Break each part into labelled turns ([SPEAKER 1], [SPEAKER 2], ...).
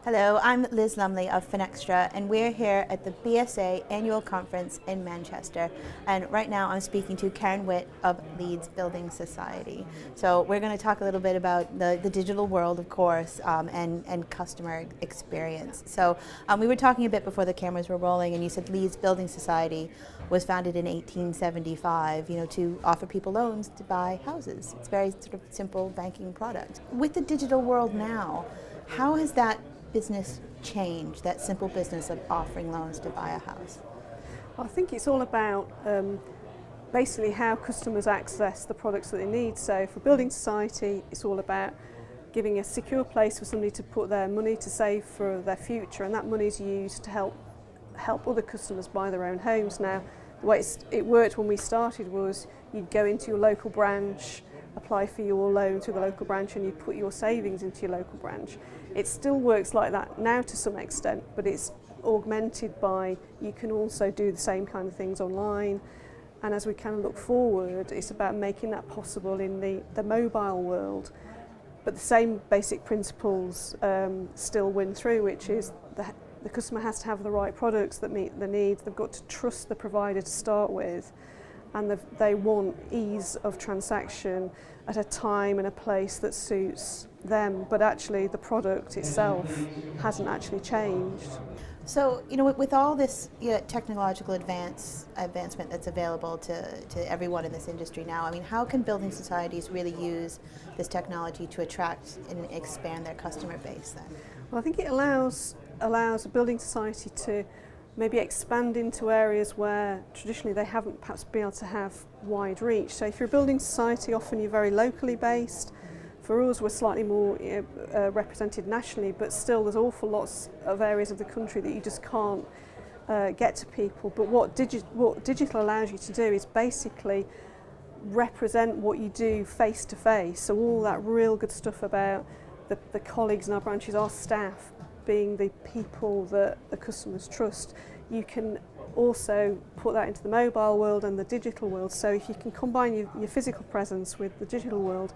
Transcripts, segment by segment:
[SPEAKER 1] Hello, I'm Liz Lumley of Finextra, and we're here at the BSA annual conference in Manchester. And right now I'm speaking to Karen Wint of Leeds Building Society. So we're going to talk a little bit about the digital world, of course, and customer experience. So we were talking a bit before the cameras were rolling, and you said Leeds Building Society was founded in 1875, to offer people loans to buy houses. It's a very sort of simple banking product. With the digital world now, how has that business change, that simple business of offering loans to buy a house?
[SPEAKER 2] I think it's all about basically how customers access the products that they need. So for Building Society, it's all about giving a secure place for somebody to put their money to save for their future, and that money is used to help other customers buy their own homes. Now, the way it worked when we started was you'd go into your local branch, apply for your loan through the local branch, and you put your savings into your local branch. It still works like that now to some extent, but it's augmented by you can also do the same kind of things online. And as we kind of look forward, it's about making that possible in the mobile world. But the same basic principles still win through, which is the customer has to have the right products that meet the needs. They've got to trust the provider to start with, and they want ease of transaction at a time and a place that suits them, but actually the product itself hasn't actually changed.
[SPEAKER 1] So, with all this technological advancement that's available to everyone in this industry now, how can building societies really use this technology to attract and expand their customer base then?
[SPEAKER 2] Well, I think it allows a building society to maybe expand into areas where traditionally they haven't perhaps been able to have wide reach. So if you're a building society, often you're very locally based. For us, we're slightly more represented nationally, but still there's awful lots of areas of the country that you just can't get to people. But what digital allows you to do is basically represent what you do face to face. So all that real good stuff about the colleagues in our branches, our staff, being the people that the customers trust, you can also put that into the mobile world and the digital world. So if you can combine your physical presence with the digital world,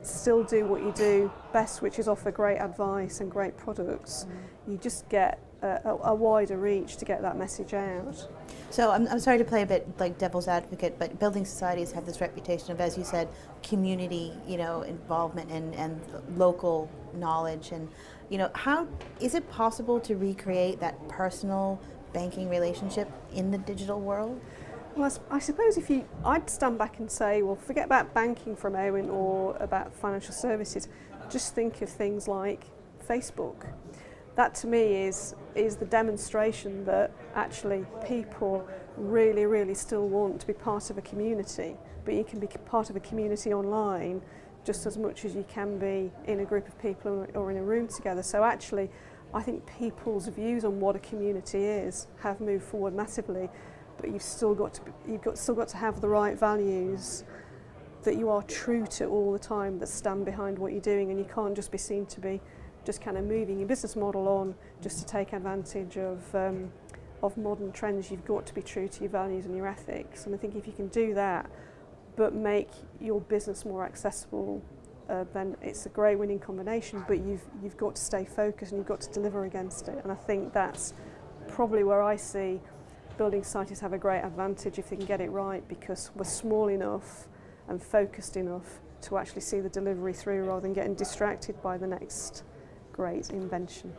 [SPEAKER 2] still do what you do best, which is offer great advice and great products, you just get a wider reach to get that message out.
[SPEAKER 1] So I'm sorry to play a bit like devil's advocate, but building societies have this reputation of, as you said, community, involvement and local knowledge. And how is it possible to recreate that personal banking relationship in the digital world?
[SPEAKER 2] Well, I suppose I'd stand back and say, well, forget about banking for a moment or about financial services. Just think of things like Facebook. That to me is the demonstration that actually people really, really still want to be part of a community, but you can be part of a community online just as much as you can be in a group of people or in a room together. So actually, I think people's views on what a community is have moved forward massively, but you've still got to have the right values that you are true to all the time, that stand behind what you're doing, and you can't just be seen to be just kind of moving your business model on just to take advantage of modern trends. You've got to be true to your values and your ethics, and I think if you can do that but make your business more accessible, then it's a great winning combination. But you've got to stay focused and you've got to deliver against it, and I think that's probably where I see building societies have a great advantage if they can get it right, because we're small enough and focused enough to actually see the delivery through rather than getting distracted by the next great invention.